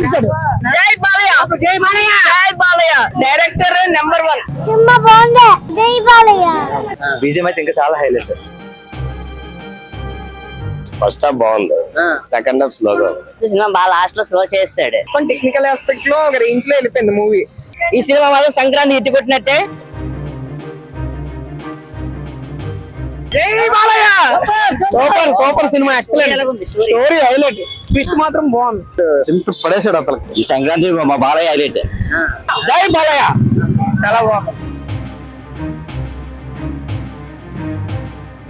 ఇస్తాడు. జై బాలయ్య, జై బాలయ్య, జై బాలయ్య. Director number 1. సినిమా బాగుంది. జై బాలయ్య. బీజిఎం అయితే ఇంకా చాలా హైలైట్. ఫస్ట్ హాఫ్ బాగుంది, సెకండ్ హాఫ్ స్లోగా. సినిమా బాగా లాస్ట్ లో స్లో చేస్తాడు. టెక్నికల్ ఆస్పెక్ట్ లో ఒక రేంజ్ లో వెళ్ళిపోయింది మూవీ. ఈ సినిమా మాత్రం సంక్రాంతి ఇటు కొట్టినట్టే. జై Balayya. Super super cinema, excellent story, highlight, twist మాత్రం బాగుంది. చింపి పడేసాడు అతను. ఈ సంక్రాంతి మా బాలయ్య హైలైట్. జై బాలయ్య చాలా బాగుంది.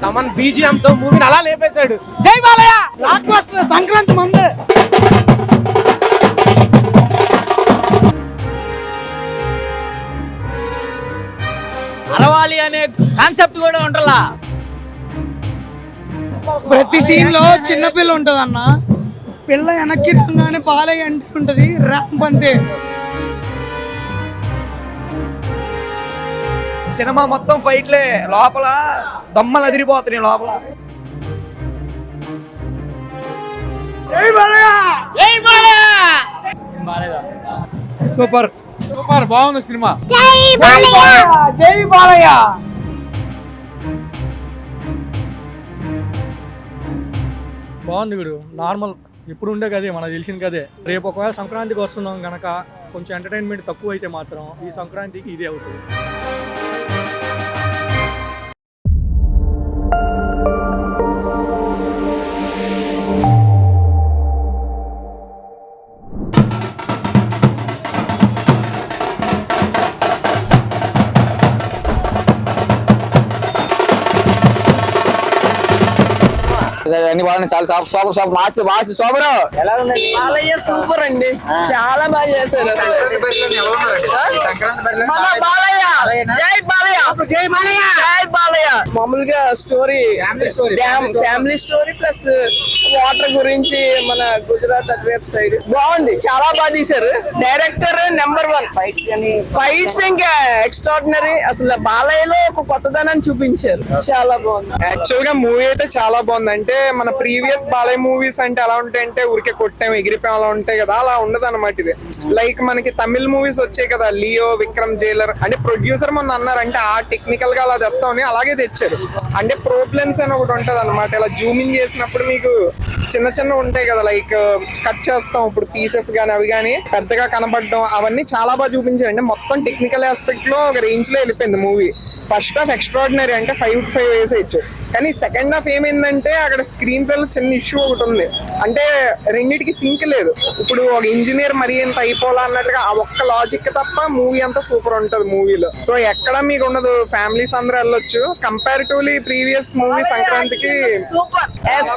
తమన్ బీజిఎం తో మూవీని అలా లేపేశాడు. జై బాలయ్య, బ్లాక్ బస్టర్ సంక్రాంతి మందు. అరవాలి అనే కాన్సెప్ట్ కూడా ఉంటలా. ప్రతి సీన్ లో చిన్నపిల్ల ఉంటది అన్న, పిల్ల వెనక్కి రంగానే బాలయ్య అంటే ఉంటది, ర్యాంప్ అంతే. సినిమా మొత్తం ఫైట్లే, లోపల దమ్మలు అదిరిపోతున్నాయి లోపల. జై బాలయ్య, జై బాలయ్య. సూపర్ సూపర్ బాగుంది సినిమా. జై బాలయ్య. జై బాలయ్య. బాగుంది వీడు, నార్మల్ ఇప్పుడు ఉండే కదే మనకు తెలిసిన కదే. రేపు ఒకవేళ సంక్రాంతికి వస్తున్నాం గనక కొంచెం ఎంటర్టైన్మెంట్ తక్కువ అయితే మాత్రం ఈ సంక్రాంతికి ఇదే అవుతుంది. అన్ని బాగున్నాయి, చాలా super super mass mass super. ఎలా ఉందండి? బాలయ్య సూపర్ అండి, చాలా బాగా చేశారు అసలు. మన బాలయ్య, జై బాలయ్య, జై బాలయ్య, జై బాలయ్య. మామూలుగా story family story plus water గురించి, మన గుజరాత్ అటువైపు సైడ్ బాగుంది, చాలా బాగా తీశారు. Director number 1. ఫైట్స్ ఇంకా ఎక్స్ట్రాడినరీ. అసలు బాలయ్యలో ఒక కొత్తదనాన్ని చూపించారు, చాలా బాగుంది. యాక్చువల్ గా మూవీ అయితే చాలా బాగుంది. అంటే మన ప్రీవియస్ బాలయ్య మూవీస్ అంటే ఎలా ఉంటాయంటే ఊరికే కొట్టాం ఎగిరిపోయాం అలా ఉంటాయి కదా, అలా ఉండదు అనమాట ఇది. లైక్ మనకి తమిళ్ మూవీస్ వచ్చాయి కదా, లియో, విక్రమ్ జైలర్, అంటే ప్రొడ్యూసర్ మొన్న అన్నారు అంటే ఆ టెక్నికల్ గా అలా తెస్తామని, అలాగే తెచ్చారు. అంటే ప్రోబ్లమ్స్ అని ఒకటి ఉంటది అనమాట, ఇలా జూమింగ్ చేసినప్పుడు మీకు చిన్న చిన్న ఉంటాయి కదా, లైక్ కట్ చేస్తాం ఇప్పుడు పీసెస్ గానీ అవి గానీ పెద్దగా కనబడడం, అవన్నీ చాలా బాగా చూపించారు. అంటే మొత్తం టెక్నికల్ ఆస్పెక్ట్ లో ఒక రేంజ్ లో వెళ్ళిపోయింది మూవీ. ఫస్ట్ హాఫ్ ఎక్స్ట్రాడినరీ, అంటే 5/5 వేసేయచ్చు. కానీ సెకండ్ హాఫ్ ఏమైందంటే అక్కడ స్క్రీన్ ప్లే లో చిన్న ఇష్యూ ఒకటి ఉంది. అంటే రెండింటికి సింక్ లేదు. ఇప్పుడు ఒక ఇంజనీర్ మరి ఎంత అయిపోవాలా అన్నట్టుగా ఆ ఒక్క లాజిక్ తప్ప మూవీ అంతా సూపర్ ఉంటది మూవీలో. సో ఎక్కడ మీకు ఉండదు, ఫ్యామిలీస్ అందరూ వెళ్ళొచ్చు. కంపారిటివ్లీ ప్రీవియస్ మూవీ సంక్రాంతికి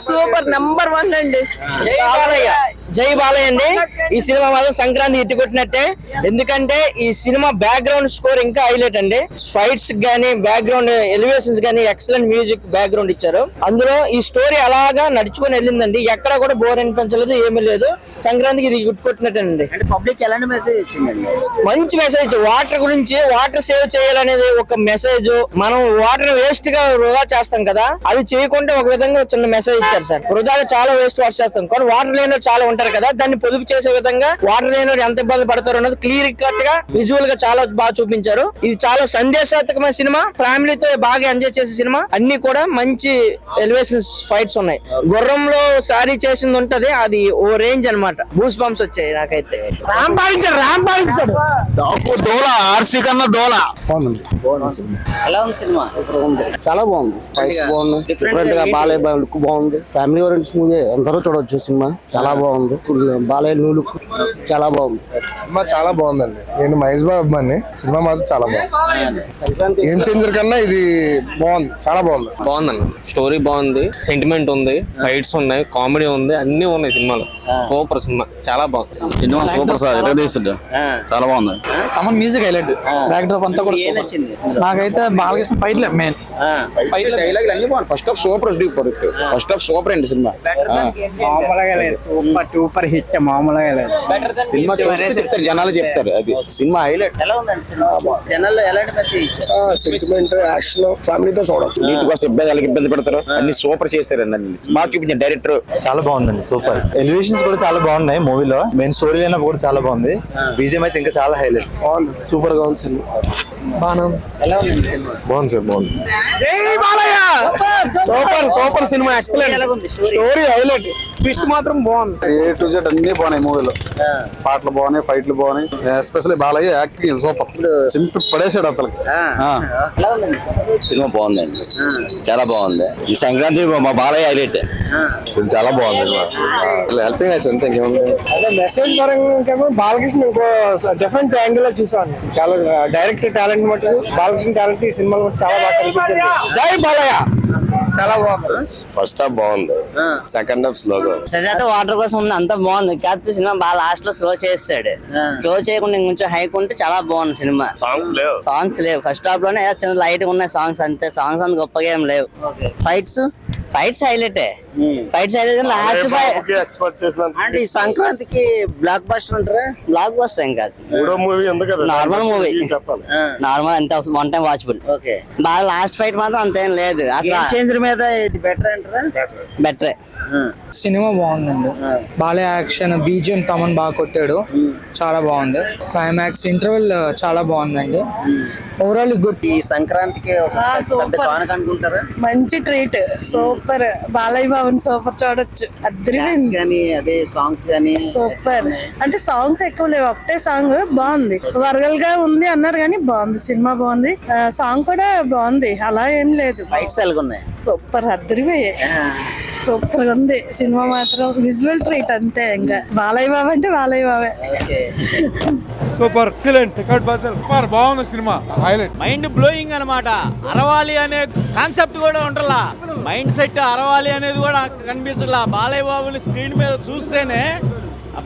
సూపర్ నెంబర్ 1 అండి. జై బాలయ్య, జై బాలయ్య అండి. ఈ సినిమా మాత్రం సంక్రాంతి ఇటు కొట్టినట్టే. ఎందుకంటే ఈ సినిమా బ్యాక్గ్రౌండ్ స్కోర్ ఇంకా హైలైట్ అండి. ఫైట్స్ గానీ, బ్యాక్గ్రౌండ్ ఎలివేషన్స్ గానీ ఎక్సలెంట్ మ్యూజిక్ బ్యాక్గ్రౌండ్ ఇచ్చారు. అందులో ఈ స్టోరీ అలాగా నడుచుకొని వెళ్ళిందండి, ఎక్కడ కూడా బోర్ అనిపించలేదు, ఏమీ లేదు. సంక్రాంతికి ఇది ఇటు కొట్టినట్టేనండి. అంటే పబ్లిక్ ఎలాంటి మెసేజ్ ఇచ్చిందండి? మంచి మెసేజ్, వాటర్ గురించి, వాటర్ సేవ్ చేయాలనేది ఒక మెసేజ్. మనం వాటర్ వేస్ట్ గా వృధా చేస్తాం కదా, అది చేయకుండా ఒక విధంగా చిన్న మెసేజ్ ఇచ్చారు సార్. వృధాగా చాలా వేస్ట్ వాటర్ చేస్తాం, కానీ వాటర్ లేని చాలా ఉంటారు కదా, దాన్ని పొదుపు చేసే విధంగా వాటర్ లేని ఎంత ఇబ్బంది పడతారు అన్నది క్లియర్ కట్ గా విజువల్ గా చాలా బాగా చూపించారు. ఇది చాలా సందేశాత్మకమైన సినిమా, ఫ్యామిలీతో బాగా ఎంజాయ్ చేసే సినిమా. అన్ని కూడా మంచి ఎలివేషన్స్, ఫైట్స్ ఉన్నాయి. గుర్రంలో సారీ చేసింది ఉంటది, అది ఓ రేంజ్ అన్నమాట. బూస్ బంప్స్ వచ్చాయి నాకైతే. రామ్ పాలించాడు డోలా ఆర్సీ కన్నా డోలా. ఎలా ఉంది సినిమా? చాలా బాగుంది, ఫైట్స్ బాగున్నాయి, డిఫరెంట్ గా బాలయ్య లుక్ బాగుంది. ఫ్యామిలీ ఓరియంటెడ్ మూవీ అందరూ చూడొచ్చు. సినిమా చాలా బాగుంది, బాలయ్య న్యూ లుక్ చాలా బాగుంది. సినిమా చాలా బాగుందండి. నేను మహేష్ బాబు అభిమాని. సినిమా మాత్రం చాలా బాగుంది. ఏం చేంజర్ కన్నా ఇది బాగుంది, చాలా బాగుంది. బాగుందండి, స్టోరీ బాగుంది, సెంటిమెంట్ ఉంది, ఫైట్స్ ఉన్నాయి, కామెడీ ఉంది, అన్ని ఉన్నాయి సినిమాలో. సూపర్ సినిమా, చాలా బాగుంది సినిమా. సూపర్ సార్, చాలా బాగుంది. Thaman music highlight, back drop అంతా కూడా ఏం నచ్చింది? నాకైతే బాలకృష్ణ ఫైట్లే మెయిన్. డైలాగ్ అన్ని బాగుంది. First half super, first half super అండి సినిమా. సూపర్ 2 సూపర్ హిట్ మామూలుగా లేదు. సినిమా చెప్తారు, జనాలు చెప్తారు. అది సినిమా హైలైట్. ఎలా ఉందండి సినిమా? జనాల్లో ఎలాంటి మెసేజ్ ఇచ్చారు? సెంటిమెంట్ యాక్షన్ ఫ్యామిలీతో చూడొచ్చు. నీటి కోసం ఇబ్బంది పడతారు. అన్ని సూపర్ చేశారండి. అన్ని బాగా చూపించారు డైరెక్టర్. చాలా బాగుందండి, సూపర్. ఎలివేషన్స్ కూడా చాలా బాగున్నాయి మూవీలో. మెయిన్ స్టోరీ అయినా కూడా చాలా బాగుంది. బీజిఎం అయితే ఇంకా చాలా హైలైట్. బాగుంది, సూపర్ గా ఉంది సినిమా. ఎలా ఉందండి సినిమా? బాగుంది సార్, బాగుంది. Super cinema, excellent. ఎలా ఉంది స్టోరీ హైలైట్, ట్విస్ట్ మాత్రం బాగుంది. A to Z అన్ని బాగున్నాయి మూవీలో. పాటలు బాగున్నాయి, ఫైట్లు బాగున్నాయి. Especially Balayya acting super. చింపి పడేసాడు అతనికి. ఎలా ఉందండి సినిమా బాగుందండి, చాలా బాగుంది. ఈ సంక్రాంతి మా బాలయ్య హైలైట్. చాలా బాగుంది. హెల్పింగ్ అయితే అంతే, ఇంకేముంది. అదే మెసేజ్ పరంగా బాలకృష్ణ ఇంకో డిఫరెంట్ యాంగిల్ లో చూసాను. చాలా డైరెక్ట్ టాలెంట్ మటుకు బాలకృష్ణ టాలెంట్ ఈ సినిమాలో చాలా బాగా కనిపించింది. జై బాలయ్య. చాలా బాగుంది. ఫస్ట్ హాఫ్ బాగుంది, సెకండ్ హాఫ్ స్లోగా. సజాత వాటర్ కోసం ఉంది, అంతా బాగుంది. కాకపోతే సినిమా బాగా లాస్ట్ లో స్లో చేస్తాడు. స్లో చేయకుండా కొంచెం హైక్ ఉంటే చాలా బాగుంది సినిమా. సాంగ్స్ లేవు ఫస్ట్ హాఫ్ లోనే, చిన్న లైట్ గా ఉన్నాయి సాంగ్స్ అంతే. సాంగ్స్ అంత గొప్పగా ఏం లేవు. Fights highlight. ఫైట్స్ హైలైట్ కానీ లాస్ట్ అంటే ఈ సంక్రాంతికి బ్లాక్ బస్టర్ అంటారా? బ్లాక్ బస్టర్ ఏం కాదు, మూవీ నార్మల్ మూవీ. నార్మల్ అంతే, వన్ టైం వాచబుల్. ఓకే. బాగా లాస్ట్ ఫైట్ మాత్రం అంతేం లేదు అసలు. చేంజర్ మీద ఇది బెటర్ అంటారా? బెటరే. సినిమా బాగుందండి. బాలయ్య యాక్షన్, బీజిఎం తమన్ బాగా కొట్టాడు, చాలా బాగుంది. క్లైమాక్స్ ఇంటర్వెల్ చాలా బాగుందండి. Overall good. ఈ సంక్రాంతికి ఒక పెద్ద కానుక అనుకుంటారా? మంచి ట్రీట్. సూపర్. బాలయ్య బాబుని సూపర్ చూడొచ్చు. డాన్స్ గానీ అదే సాంగ్స్ గానీ సూపర్. అంటే సాంగ్స్ ఎక్కువ లేవు, ఒకటే సాంగ్ బాగుంది. వరగల్ గా ఉంది అన్నారు కానీ బాగుంది, సినిమా బాగుంది. సాంగ్ కూడా బాగుంది, అలా ఏం లేదు. ఫైట్స్ ఎలాగున్నాయి? సూపర్, అద్దరిపోయాయి. సూపర్ గా ఉంది సినిమా మాత్రం. విజువల్ ట్రీట్ అంతే. ఇంకా బాలయ్య బాబు అంటే బాలయ్య బాబే. సూపర్, ఎక్సలెంట్, రికార్డ్ బద్దలు. సూపర్, బాగుంది సినిమా, హైలైట్. మైండ్ బ్లోయింగ్ అన్నమాట. అరవాలి అనే కాన్సెప్ట్ కూడా ఉంటలా. మైండ్ సెట్ అరవాలి అనేది కూడా కనిపించట్లా. బాలయ్య బాబుని స్క్రీన్ మీద చూస్తేనే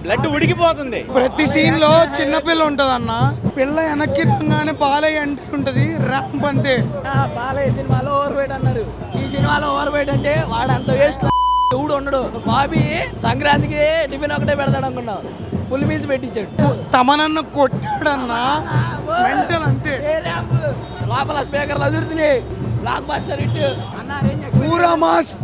బ్లడ్ ఉడికిపోతుంది. ప్రతి సీన్ లో చిన్న పిల్ల ఉంటది అన్న. పిల్ల వెనక్కి రాగానే బాలయ్య అంటే ఉంటది, ర్యాంప్ అంతే. బాలయ్య సినిమాలో ఓవర్ వెయిట్ అన్నారు, ఈ సినిమాలో ఓవర్ వెయిట్ అంటే వాడు అంత వేస్ట్ ఎవడు ఉండడు. బాబీ సంక్రాంతికి టిఫిన్ ఒకటే పెడతాడు అనుకున్నావు, ఫుల్ మీల్స్ పెట్టించాడు. తమనన్న కొట్టాడన్నా, మెంటల్ అంతే. లోపల స్పీకర్లు అదురుతున్నాయి. Blockbuster hit. పూరా మాస్.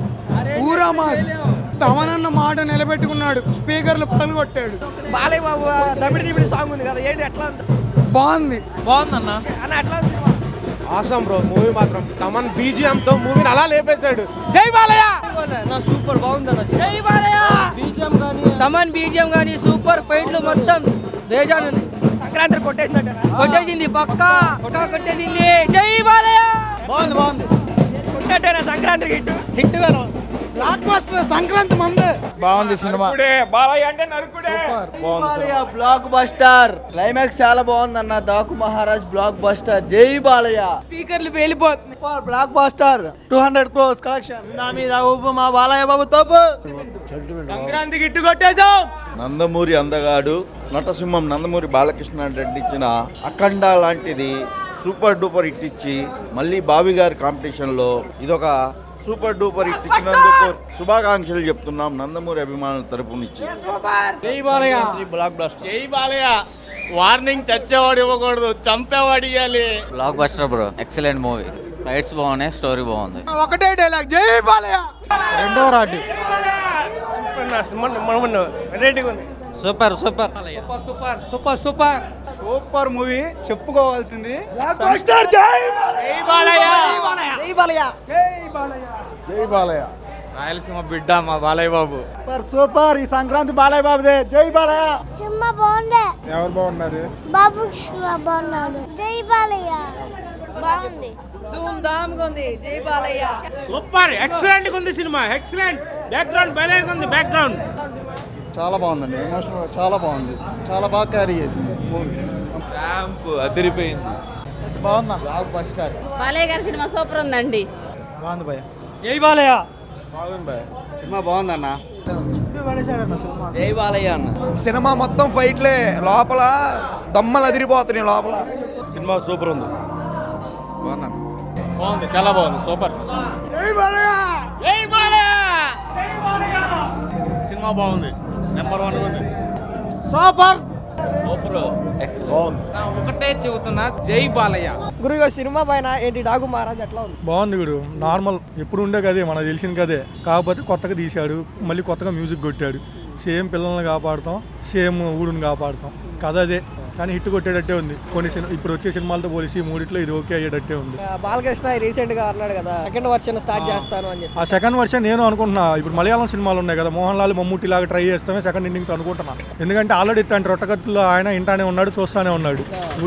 తమనన్న మాట నిలబెట్టుకున్నాడు, స్పీకర్లు పనులు కొట్టాడు. బాలయ్య బాబు దబిడి దిబిడి సాంగ్ ఉంది కదా, ఏంటి ఎట్లా బాగుంది. బాగుందన్న అన్న ఎట్లా ఆసమ్ బ్రో మూవీ మాత్రం. తమన్ బీజిఎం తో మూవీని అలా లేపేశాడు. జై బాలయ్య. సూపర్ బాగుందన్న. జై బాలయ్య. బీజిఎం గానీ తమన్ బీజిఎం గానీ సూపర్. ఫైట్లు మొత్తం బేజాన్. సంక్రాంతి కొట్టేసింది, పక్కా కొట్టేసింది. జై బాలయ్య. బాగుంది. కొట్టేటేనా సంక్రాంతికి హిట్ గాను. బ్లాక్ బస్టర్ సంక్రాంతి మంది. బాగుంది సినిమా. బాలయ్య అంటే నరుకుడే. Block buster. క్లైమాక్స్ చాలా బాగుంది అన్న. Daaku Maharaj blockbuster. జై బాలయ్య. స్పీకర్లు పేలిపోతుంది. Blockbuster 200 crores collection. నా మీద ఊపు మా బాలయ్య బాబు తోపు. సంక్రాంతికి హిట్ కొట్టేశాం. నందమూరి అందగాడు నటసింహం నందమూరి బాలకృష్ణ రెడ్డి ఇచ్చిన అఖండ లాంటిది సూపర్ డూపర్ హిట్ ఇచ్చి మళ్ళీ బాబీ గారి కాంపిటీషన్ లో ఇదొక సూపర్ డూపర్ హిట్ ఇచ్చినందుకు శుభాకాంక్షలు చెప్తున్నాం నందమూరి అభిమానుల తరపు నుంచి. జై బాలయ్య. Block buster. జై బాలయ్య. వార్నింగ్ చచ్చేవాడు ఇవ్వకూడదు, చంపేవాడు ఇవ్వాలి. Block buster bro, excellent movie. Fights బాగున్నాయి, స్టోరీ బాగుంది. ఒకటే డైలాగ్, జై బాలయ్య. రెండో రాడ్. సూపర్ సూపర్ మూవీ, చెప్పుకోవాల్సింది. జై బాలయ్య. రాయలసీమ బిడ్డ మా బాలయ్య బాబు. సూపర్. ఈ సంక్రాంతి బాలయ్య బాబుదే. జై బాలయ్య. సినిమా బాగుంది. ఎవరు బాగున్నారు? బాలకృష్ణ బాగున్నాడు. జై బాలయ్య. బాగుంది. ధూమ్ ధామ్ గా ఉంది. జై బాలయ్య. సూపర్, ఎక్సలెంట్ గా ఉంది సినిమా. ఎక్సలెంట్. బ్యాక్గ్రౌండ్ భలే ఉంది. బ్యాక్గ్రౌండ్ చాలా బాగుందండి, ఎమోషనల్ చాలా బాగుంది, చాలా బాగా క్యారీ చేసింది మూవీ. ర్యాంప్ అదిరిపోయింది. బాగుంది. Block buster. బాలయ్య గారి సినిమా సూపర్ ఉందండి. బాగుంది భయ. జై బాలయ్య. బాగుంది భయ. సినిమా బాగుందన్న. జై బాలయ్య అన్న. సినిమా మొత్తం ఫైట్లే, లోపల దమ్మలు అదిరిపోతున్నాయి లోపల. సినిమా సూపర్ ఉంది. బాగుంది, చాలా బాగుంది. సూపర్. జై బాలయ్య. సినిమా బాగుంది. నెంబర్ 1 ఉంది. సూపర్ ఒకటే చెబుతున్నా, జై బాలయ్య. గురుగా సినిమా పైన ఏంటి డాగు మహారాజ్ ఎట్లా ఉంది? బాగుంది గురు. నార్మల్ ఎప్పుడు ఉండే కదే, మనకు తెలిసిన కదే. కాకపోతే కొత్తగా తీశాడు, మళ్ళీ కొత్తగా మ్యూజిక్ కొట్టాడు. సేమ్ పిల్లల్ని కాపాడుతాం, సేమ్ ఊరుని కాపాడుతాం, కథ అదే. కానీ హిట్ కొట్టేటట్టే ఉంది. కొన్ని ఇప్పుడు వచ్చే సినిమాలతో పోలిసి మూడిట్లో ఇది ఓకే అయ్యేటట్టే ఉంది. బాలకృష్ణ రీసెంట్ గా అన్నాడు కదా సెకండ్ వర్షన్ స్టార్ట్ చేస్తాను అని చెప్పి. ఆ సెకండ్ వర్షన్ నేను అనుకుంటున్నా. ఇప్పుడు మలయాళం సినిమాలు ఉన్నాయి కదా, మోహన్ లాల్ మమ్మూటి లాగా ట్రై చేస్తామే సెకండ్ ఇన్నింగ్స్ అనుకుంటున్నా. ఎందుకంటే ఆల్రెడీ ఇట్లాంటి రొట్టగత్తుల్లో ఆయన ఇంటానే ఉన్నాడు, చూస్తానే ఉన్నాడు.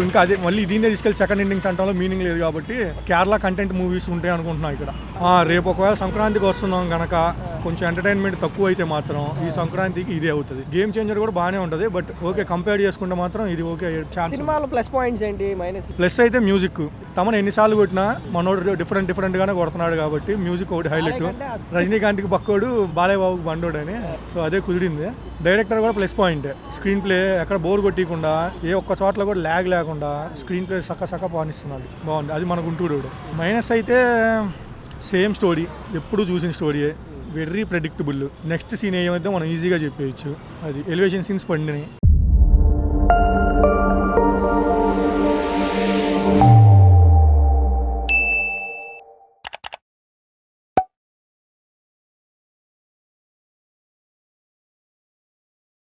ఇంకా అదే మళ్ళీ దీన్నే తీసుకెళ్ళి సెకండ్ ఇన్నింగ్స్ అంటాలో మీనింగ్ లేదు కాబట్టి కేరళ కంటెంట్ మూవీస్ ఉంటాయి అనుకుంటున్నా ఇక్కడ. రేపు ఒకవేళ సంక్రాంతికి వస్తున్నాం కనుక కొంచెం ఎంటర్టైన్మెంట్ తక్కువ అయితే మాత్రం ఈ సంక్రాంతికి ఇదే అవుతుంది. గేమ్ చేంజర్ కూడా బాగానే ఉంటుంది, బట్ ఓకే కంపేర్ చేసుకుంటే మాత్రం ఇది ఓకే ఛాన్స్. సినిమాలో ప్లస్ పాయింట్స్ ఏంటి, మైనస్? ప్లస్ అయితే మ్యూజిక్. తమను ఎన్నిసార్లు కొట్టినా మనోడు డిఫరెంట్ గానే కొడుతున్నాడు కాబట్టి మ్యూజిక్ ఒకటి హైలైట్. రజనీకాంత్కి పక్కోడు, బాలయ్య బాబుకి బండోడు అని, సో అదే కుదిరింది. డైరెక్టర్ కూడా ప్లస్ పాయింట్. స్క్రీన్ ప్లే ఎక్కడ బోర్ కొట్టకుండా, ఏ ఒక్క చోట్ల కూడా ల్యాగ్ లేకుండా స్క్రీన్ ప్లే సక్క పానిస్తున్నాడు. బాగుంది, అది మన గుంటూరు. మైనస్ అయితే సేమ్ స్టోరీ, ఎప్పుడు చూసిన స్టోరీయే, వెరీ ప్రెడిక్టబుల్. నెక్స్ట్ సీన్ ఏమైతే మనం ఈజీగా చెప్పేయచ్చు. అది ఎలివేషన్ సీన్స్ పడినాయి.